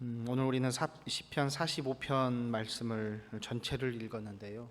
오늘 우리는 시편 45편 말씀을 전체를 읽었는데요.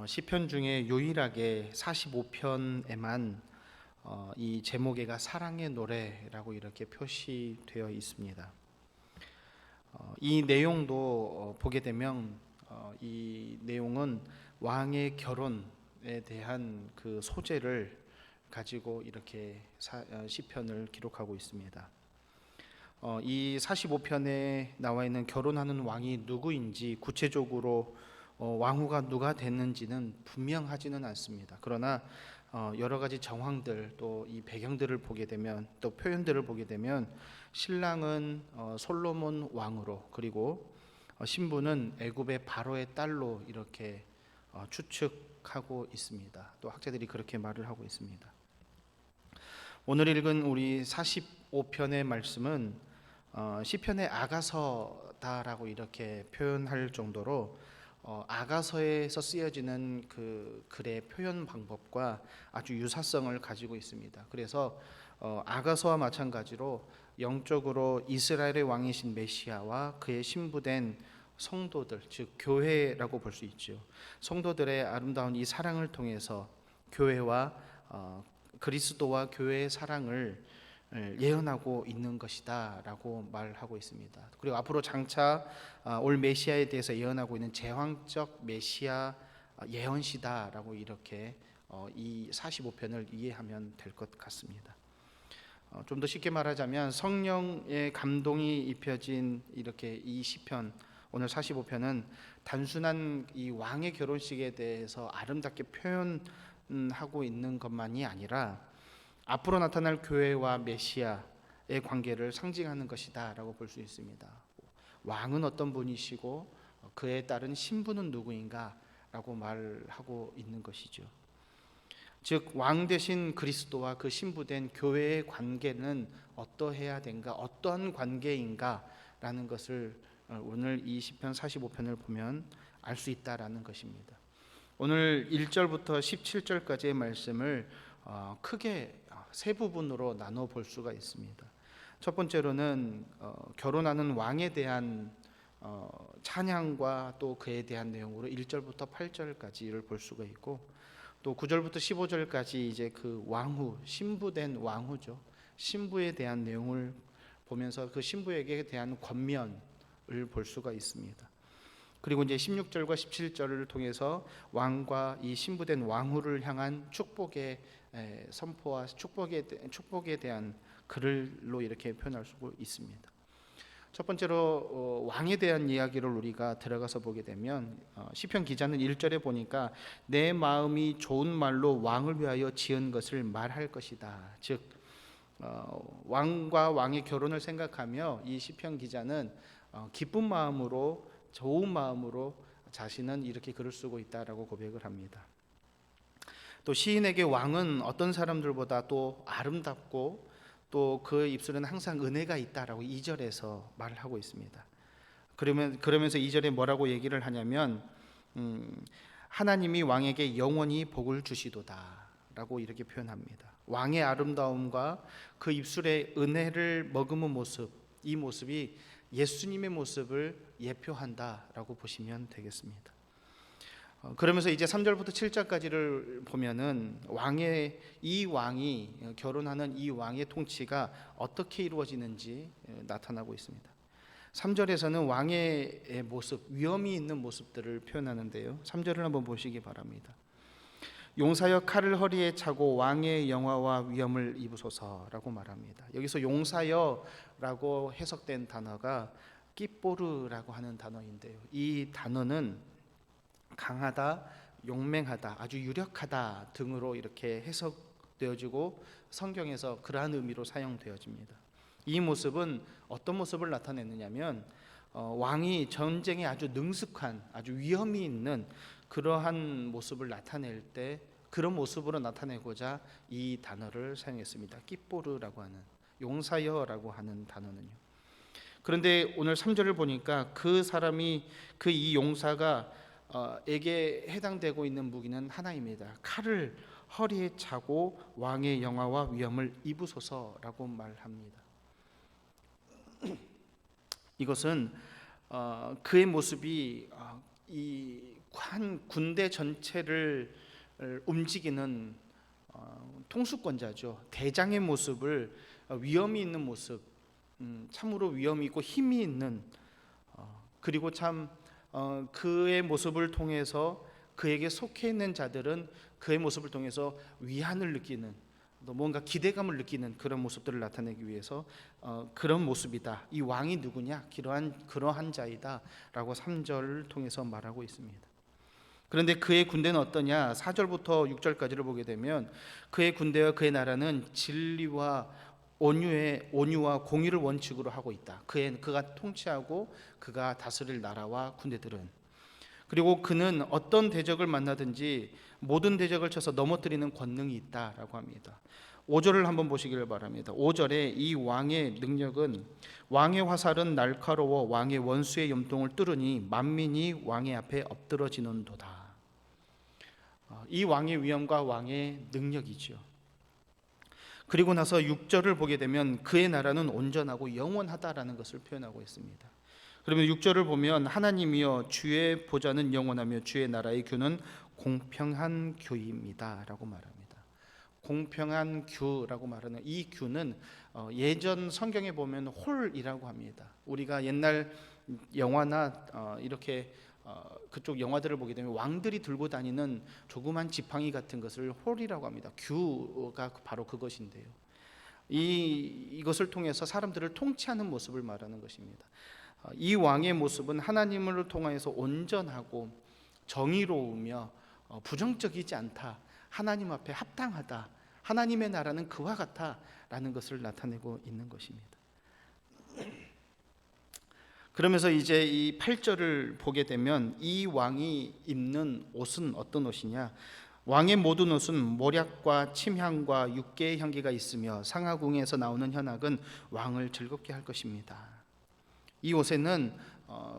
시편 중에 유일하게 45편에만 이 제목에가 사랑의 노래라고 이렇게 표시되어 있습니다. 이 내용도 보게 되면 이 내용은 왕의 결혼에 대한 그 소재를 가지고 이렇게 시편을 기록하고 있습니다. 이 45편에 나와 있는 결혼하는 왕이 누구인지 구체적으로 왕후가 누가 됐는지는 분명하지는 않습니다. 그러나 여러 가지 정황들 또 이 배경들을 보게 되면 또 표현들을 보게 되면 신랑은 솔로몬 왕으로 그리고 신부는 애굽의 바로의 딸로 이렇게 추측하고 있습니다. 또 학자들이 그렇게 말을 하고 있습니다. 오늘 읽은 우리 45편의 말씀은 시편의 아가서다라고 이렇게 표현할 정도로 아가서에서 쓰여지는 그 글의 표현 방법과 아주 유사성을 가지고 있습니다. 그래서 아가서와 마찬가지로 영적으로 이스라엘의 왕이신 메시아와 그의 신부된 성도들, 즉 교회라고 볼 수 있죠. 성도들의 아름다운 이 사랑을 통해서 교회와 그리스도와 교회의 사랑을 예언하고 있는 것이다 라고 말하고 있습니다. 그리고 앞으로 장차 올 메시아에 대해서 예언하고 있는 제왕적 메시아 예언시다 라고 이렇게 이 45편을 이해하면 될 것 같습니다. 좀 더 쉽게 말하자면 성령의 감동이 입혀진 이렇게 이 시편 오늘 45편은 단순한 이 왕의 결혼식에 대해서 아름답게 표현하고 있는 것만이 아니라 앞으로 나타날 교회와 메시아의 관계를 상징하는 것이다 라고 볼 수 있습니다. 왕은 어떤 분이시고 그에 따른 신부는 누구인가 라고 말하고 있는 것이죠. 즉 왕 대신 그리스도와 그 신부된 교회의 관계는 어떠해야 된가, 어떠한 관계인가 라는 것을 오늘 이 시편 45편을 보면 알 수 있다라는 것입니다. 오늘 1절부터 17절까지의 말씀을 크게 세 부분으로 나눠 볼 수가 있습니다. 첫 번째로는 결혼하는 왕에 대한 찬양과 또 그에 대한 내용으로 1절부터 8절까지를 볼 수가 있고, 또 9절부터 15절까지 이제 그 왕후, 신부된 왕후죠. 신부에 대한 내용을 보면서 그 신부에게 대한 권면을 볼 수가 있습니다. 그리고 이제 16절과 17절을 통해서 왕과 이 신부된 왕후를 향한 축복의 선포와 축복에 대한 글로 이렇게 표현할 수 있습니다. 첫 번째로 왕에 대한 이야기를 우리가 들어가서 보게 되면 시편 기자는 1절에 보니까 내 마음이 좋은 말로 왕을 위하여 지은 것을 말할 것이다. 즉 왕과 왕의 결혼을 생각하며 이 시편 기자는 기쁜 마음으로 좋은 마음으로 자신은 이렇게 글을 쓰고 있다라고 고백을 합니다. 또 시인에게 왕은 어떤 사람들보다 또 아름답고 또 그 입술에는 항상 은혜가 있다라고 2절에서 말을 하고 있습니다. 그러면서 2절에 뭐라고 얘기를 하냐면 하나님이 왕에게 영원히 복을 주시도다 라고 이렇게 표현합니다. 왕의 아름다움과 그 입술의 은혜를 머금은 모습, 이 모습이 예수님의 모습을 예표한다라고 보시면 되겠습니다. 그러면서 이제 3절부터 7절까지를 보면은 이 왕이 결혼하는 이 왕의 통치가 어떻게 이루어지는지 나타나고 있습니다. 3절에서는 왕의 모습, 위엄이 있는 모습들을 표현하는데요. 3절을 한번 보시기 바랍니다. 용사여 칼을 허리에 차고 왕의 영화와 위엄을 입으소서라고 말합니다. 여기서 용사여라고 해석된 단어가 끼뽀르라고 하는 단어인데요. 이 단어는 강하다, 용맹하다, 아주 유력하다 등으로 이렇게 해석되어지고 성경에서 그러한 의미로 사용되어집니다. 이 모습은 어떤 모습을 나타내느냐면 왕이 전쟁에 아주 능숙한, 아주 위험이 있는 그러한 모습을 나타낼 때 그런 모습으로 나타내고자 이 단어를 사용했습니다. 끼뽀르라고 하는, 용사여라고 하는 단어는요. 그런데 오늘 3절을 보니까 그 사람이 이 용사가 에게 해당되고 있는 무기는 하나입니다. 칼을 허리에 차고 왕의 영화와 위엄을 입으소서라고 말합니다. 이것은 그의 모습이 이 한 군대 전체를 움직이는 통수권자죠. 대장의 모습을, 위엄이 있는 모습, 참으로 위엄이 있고 힘이 있는, 그리고 참 그의 모습을 통해서 그에게 속해 있는 자들은 그의 모습을 통해서 위안을 느끼는, 또 뭔가 기대감을 느끼는 그런 모습들을 나타내기 위해서 그런 모습이다. 이 왕이 누구냐? 그러한 자이다 라고 3절을 통해서 말하고 있습니다. 그런데 그의 군대는 어떠냐? 4절부터 6절까지를 보게 되면 그의 군대와 그의 나라는 진리와 온유와 공의를 원칙으로 하고 있다. 그가 통치하고 그가 다스릴 나라와 군대들은, 그리고 그는 어떤 대적을 만나든지 모든 대적을 쳐서 넘어뜨리는 권능이 있다라고 합니다. 5절을 한번 보시기를 바랍니다. 5절에 이 왕의 능력은, 왕의 화살은 날카로워 왕의 원수의 염통을 뚫으니 만민이 왕의 앞에 엎드러지는도다. 이 왕의 위엄과 왕의 능력이죠. 그리고 나서 6절을 보게 되면 그의 나라는 온전하고 영원하다라는 것을 표현하고 있습니다. 그러면 6절을 보면 하나님이여 주의 보좌는 영원하며 주의 나라의 규는 공평한 규입니다 라고 말합니다. 공평한 규라고 말하는 이 규는 예전 성경에 보면 홀이라고 합니다. 우리가 옛날 영화나 이렇게 그쪽 영화들을 보게 되면 왕들이 들고 다니는 조그만 지팡이 같은 것을 홀이라고 합니다. 규가 바로 그것인데요. 이것을 통해서 사람들을 통치하는 모습을 말하는 것입니다. 이 왕의 모습은 하나님을 통하여서 온전하고 정의로우며 부정적이지 않다. 하나님 앞에 합당하다. 하나님의 나라는 그와 같다라는 것을 나타내고 있는 것입니다. 그러면서 이제 이 8절을 보게 되면 이 왕이 입는 옷은 어떤 옷이냐? 왕의 모든 옷은 모략과 침향과 육개의 향기가 있으며 상하궁에서 나오는 현악은 왕을 즐겁게 할 것입니다. 이 옷에는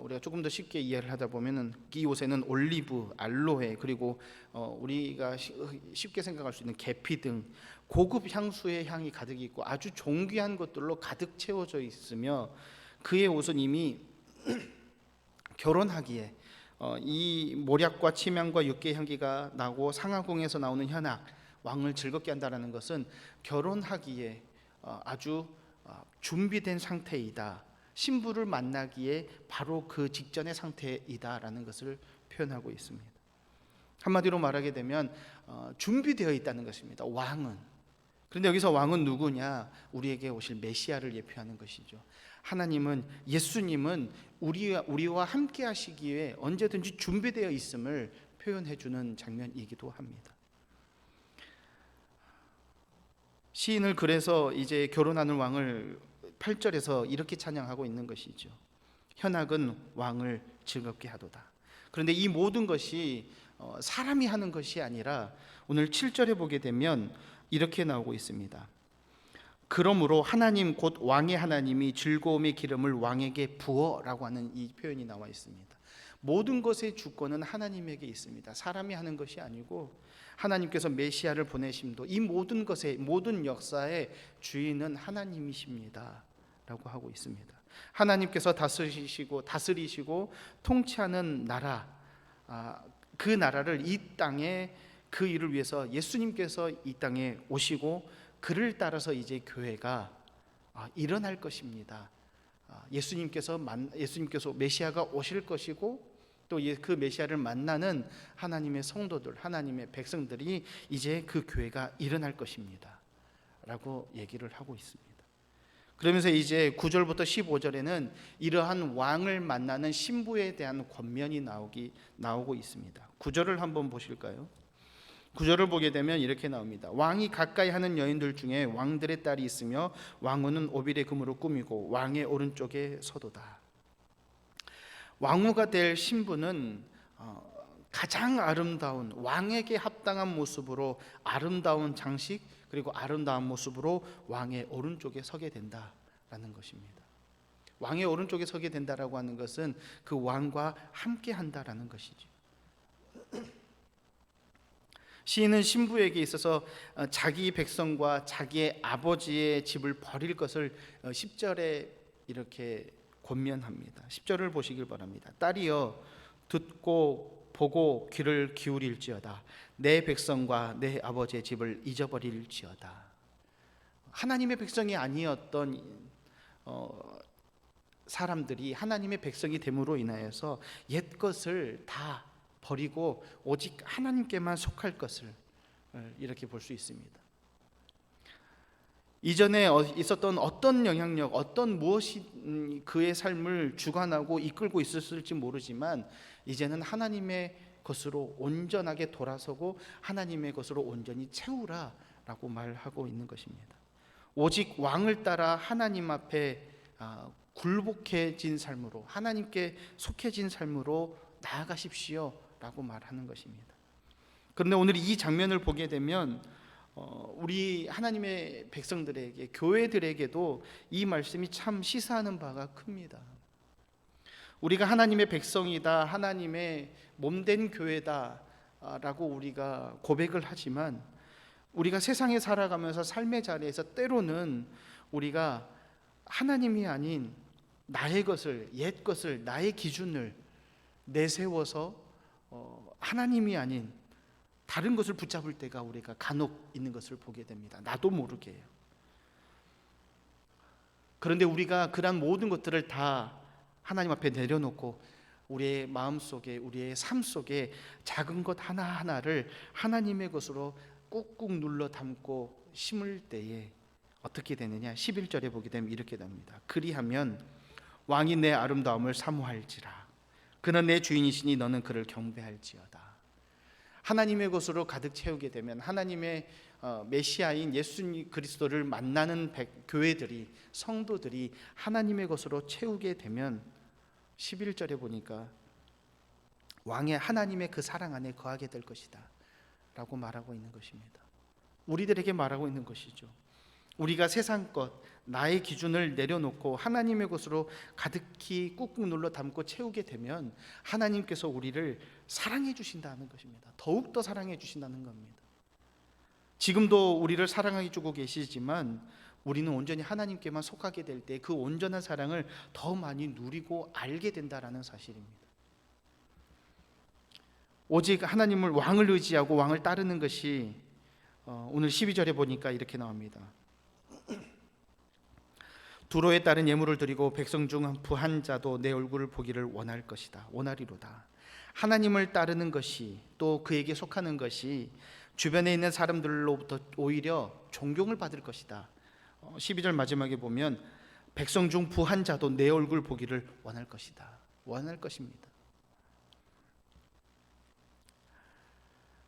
우리가 조금 더 쉽게 이해를 하다 보면은 이 옷에는 올리브, 알로에, 그리고 우리가 쉽게 생각할 수 있는 계피 등 고급 향수의 향이 가득 있고 아주 존귀한 것들로 가득 채워져 있으며, 그의 옷은 이미 결혼하기에 이 모략과 침향과 육개의 향기가 나고 상하궁에서 나오는 현악, 왕을 즐겁게 한다라는 것은 결혼하기에 아주 준비된 상태이다. 신부를 만나기에 바로 그 직전의 상태이다라는 것을 표현하고 있습니다. 한마디로 말하게 되면 준비되어 있다는 것입니다. 왕은. 그런데 여기서 왕은 누구냐? 우리에게 오실 메시아를 예표하는 것이죠. 하나님은, 예수님은 우리와 함께 하시기에 언제든지 준비되어 있음을 표현해 주는 장면이기도 합니다. 시인을 그래서 이제 결혼하는 왕을 8절에서 이렇게 찬양하고 있는 것이죠. 현악은 왕을 즐겁게 하도다. 그런데 이 모든 것이 사람이 하는 것이 아니라 오늘 7절에 보게 되면 이렇게 나오고 있습니다. 그러므로 하나님 곧 왕의 하나님이 즐거움의 기름을 왕에게 부어라고 하는 이 표현이 나와 있습니다. 모든 것의 주권은 하나님에게 있습니다. 사람이 하는 것이 아니고 하나님께서 메시아를 보내심도 이 모든 것의, 모든 역사의 주인은 하나님이십니다 라고 하고 있습니다. 하나님께서 다스리시고 통치하는 나라, 그 나라를 이 땅에, 그 일을 위해서 예수님께서 이 땅에 오시고 그를 따라서 이제 교회가 일어날 것입니다. 예수님께서 메시아가 오실 것이고 또 그 메시아를 만나는 하나님의 성도들, 하나님의 백성들이 이제 그 교회가 일어날 것입니다 라고 얘기를 하고 있습니다. 그러면서 이제 9절부터 15절에는 이러한 왕을 만나는 신부에 대한 권면이 나오고 있습니다. 9절을 한번 보실까요? 9절을 보게 되면 이렇게 나옵니다. 왕이 가까이 하는 여인들 중에 왕들의 딸이 있으며 왕후는 오빌의 금으로 꾸미고 왕의 오른쪽에 서도다. 왕후가 될 신부는 가장 아름다운, 왕에게 합당한 모습으로 아름다운 장식 그리고 아름다운 모습으로 왕의 오른쪽에 서게 된다라는 것입니다. 왕의 오른쪽에 서게 된다라고 하는 것은 그 왕과 함께 한다라는 것이죠. 시인은 신부에게 있어서 자기 백성과 자기의 아버지의 집을 버릴 것을 10절에 이렇게 권면합니다. 10절을 보시길 바랍니다. 딸이여 듣고 보고 귀를 기울일지어다. 내 백성과 내 아버지의 집을 잊어버릴지어다. 하나님의 백성이 아니었던 사람들이 하나님의 백성이 됨으로 인하여서 옛것을 다 버리고 오직 하나님께만 속할 것을 이렇게 볼 수 있습니다. 이전에 있었던 어떤 영향력, 어떤 무엇이 그의 삶을 주관하고 이끌고 있었을지 모르지만 이제는 하나님의 것으로 온전하게 돌아서고 하나님의 것으로 온전히 채우라라고 말하고 있는 것입니다. 오직 왕을 따라 하나님 앞에 굴복해진 삶으로, 하나님께 속해진 삶으로 나아가십시오라고 말하는 것입니다. 그런데 오늘 이 장면을 보게 되면 우리 하나님의 백성들에게, 교회들에게도 이 말씀이 참 시사하는 바가 큽니다. 우리가 하나님의 백성이다, 하나님의 몸된 교회다 라고 우리가 고백을 하지만 우리가 세상에 살아가면서 삶의 자리에서 때로는 우리가 하나님이 아닌 나의 것을, 옛 것을, 나의 기준을 내세워서 하나님이 아닌 다른 것을 붙잡을 때가 우리가 간혹 있는 것을 보게 됩니다. 나도 모르게요. 그런데 우리가 그런 모든 것들을 다 하나님 앞에 내려놓고 우리의 마음속에, 우리의 삶 속에 작은 것 하나하나를 하나님의 것으로 꾹꾹 눌러 담고 심을 때에 어떻게 되느냐? 11절에 보게 되면 이렇게 됩니다. 그리하면 왕이 내 아름다움을 사모할지라. 그는 내 주인이시니 너는 그를 경배할지어다. 하나님의 것으로 가득 채우게 되면 하나님의 메시아인 예수 그리스도를 만나는 교회들이, 성도들이 하나님의 것으로 채우게 되면 11절에 보니까 왕의 하나님의 그 사랑 안에 거하게 될 것이다 라고 말하고 있는 것입니다. 우리들에게 말하고 있는 것이죠. 우리가 세상 것, 나의 기준을 내려놓고 하나님의 것으로 가득히 꾹꾹 눌러 담고 채우게 되면 하나님께서 우리를 사랑해 주신다는 것입니다. 더욱더 사랑해 주신다는 겁니다. 지금도 우리를 사랑해 주고 계시지만 우리는 온전히 하나님께만 속하게 될 때 그 온전한 사랑을 더 많이 누리고 알게 된다는 사실입니다. 오직 하나님을, 왕을 의지하고 왕을 따르는 것이 오늘 12절에 보니까 이렇게 나옵니다. 두로에 따른 예물을 드리고 백성 중 부한 자도 내 얼굴을 보기를 원할 것이다. 원하리로다. 하나님을 따르는 것이, 또 그에게 속하는 것이 주변에 있는 사람들로부터 오히려 존경을 받을 것이다. 12절 마지막에 보면 백성 중 부한 자도 내 얼굴 보기를 원할 것이다. 원할 것입니다.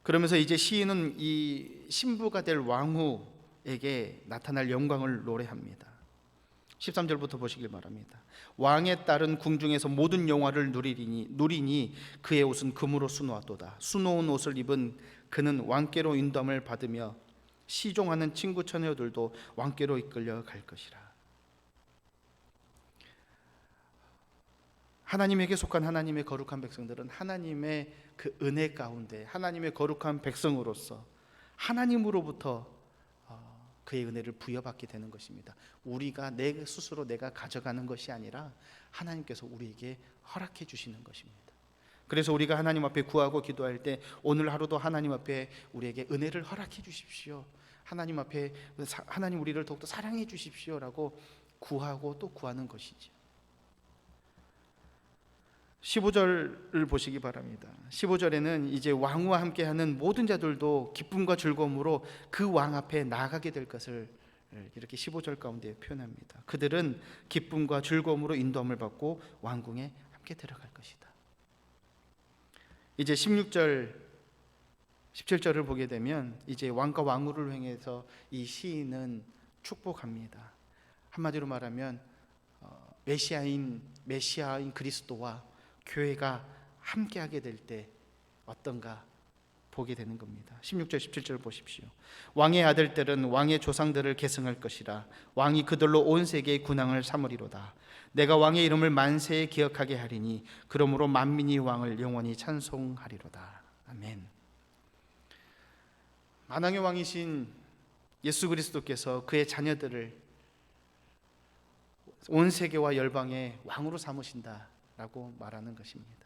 그러면서 이제 시인은 이 신부가 될 왕후에게 나타날 영광을 노래합니다. 13절부터 보시길 바랍니다. 왕의 딸은 궁중에서 모든 영화를 누리니 그의 옷은 금으로 수놓았도다. 수놓은 옷을 입은 그는 왕께로 인도함을 받으며 시종하는 친구 처녀들도 왕께로 이끌려 갈 것이라. 하나님에게 속한 하나님의 거룩한 백성들은 하나님의 그 은혜 가운데 하나님의 거룩한 백성으로서 하나님으로부터 그의 은혜를 부여받게 되는 것입니다. 우리가 내 스스로 내가 가져가는 것이 아니라 하나님께서 우리에게 허락해 주시는 것입니다. 그래서 우리가 하나님 앞에 구하고 기도할 때 오늘 하루도 하나님 앞에 우리에게 은혜를 허락해 주십시오. 하나님 앞에 하나님 우리를 더욱더 사랑해 주십시오라고 구하고 또 구하는 것이죠. 15절을 보시기 바랍니다. 15절에는 이제 왕과 함께하는 모든 자들도 기쁨과 즐거움으로 그 왕 앞에 나아가게 될 것을 이렇게 15절 가운데 표현합니다. 그들은 기쁨과 즐거움으로 인도함을 받고 왕궁에 함께 들어갈 것이다. 이제 16절, 17절을 보게 되면 이제 왕과 왕후를 향해서 이 시인은 축복합니다. 한마디로 말하면 메시아인 그리스도와 교회가 함께하게 될 때 어떤가 보게 되는 겁니다. 16절 17절 보십시오. 왕의 아들들은 왕의 조상들을 계승할 것이라. 왕이 그들로 온 세계의 군왕을 삼으리로다. 내가 왕의 이름을 만세에 기억하게 하리니 그러므로 만민이 왕을 영원히 찬송하리로다. 아멘. 만왕의 왕이신 예수 그리스도께서 그의 자녀들을 온 세계와 열방의 왕으로 삼으신다라고 말하는 것입니다.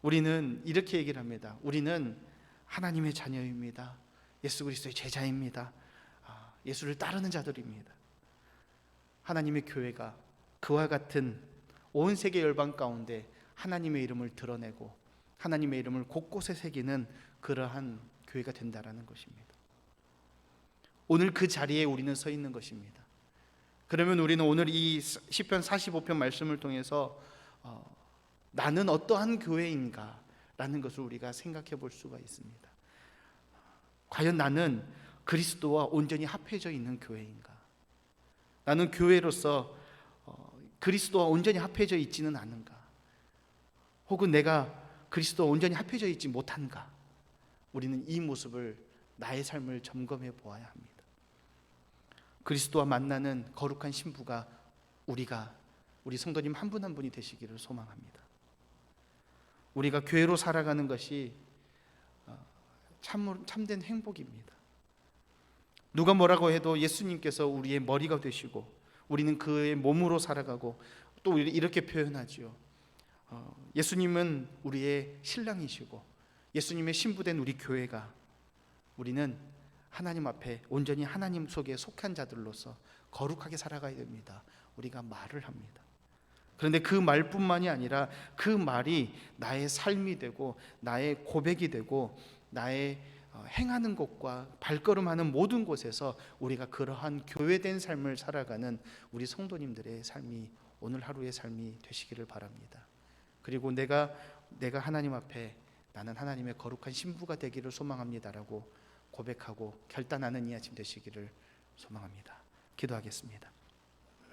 우리는 이렇게 얘기를 합니다. 우리는 하나님의 자녀입니다. 예수 그리스도의 제자입니다. 예수를 따르는 자들입니다. 하나님의 교회가 그와 같은 온 세계 열방 가운데 하나님의 이름을 드러내고 하나님의 이름을 곳곳에 새기는 그러한 교회가 된다라는 것입니다. 오늘 그 자리에 우리는 서 있는 것입니다. 그러면 우리는 오늘 이 시편 45편 말씀을 통해서 나는 어떠한 교회인가 라는 것을 우리가 생각해 볼 수가 있습니다. 과연 나는 그리스도와 온전히 합해져 있는 교회인가? 나는 교회로서 그리스도와 온전히 합해져 있지는 않은가? 혹은 내가 그리스도와 온전히 합해져 있지 못한가? 우리는 이 모습을 나의 삶을 점검해 보아야 합니다. 그리스도와 만나는 거룩한 신부가 우리 성도님 한 분 한 분이 되시기를 소망합니다. 우리가 교회로 살아가는 것이 참된 행복입니다. 누가 뭐라고 해도 예수님께서 우리의 머리가 되시고 우리는 그의 몸으로 살아가고 또 이렇게 표현하죠. 예수님은 우리의 신랑이시고 예수님의 신부된 우리 교회가 우리는 하나님 앞에 온전히 하나님 속에 속한 자들로서 거룩하게 살아가야 됩니다. 우리가 말을 합니다. 그런데 그 말뿐만이 아니라 그 말이 나의 삶이 되고 나의 고백이 되고 나의 행하는 곳과 발걸음하는 모든 곳에서 우리가 그러한 교회된 삶을 살아가는 우리 성도님들의 삶이 오늘 하루의 삶이 되시기를 바랍니다. 그리고 내가 하나님 앞에 나는 하나님의 거룩한 신부가 되기를 소망합니다라고 고백하고 결단하는 이 아침 되시기를 소망합니다. 기도하겠습니다.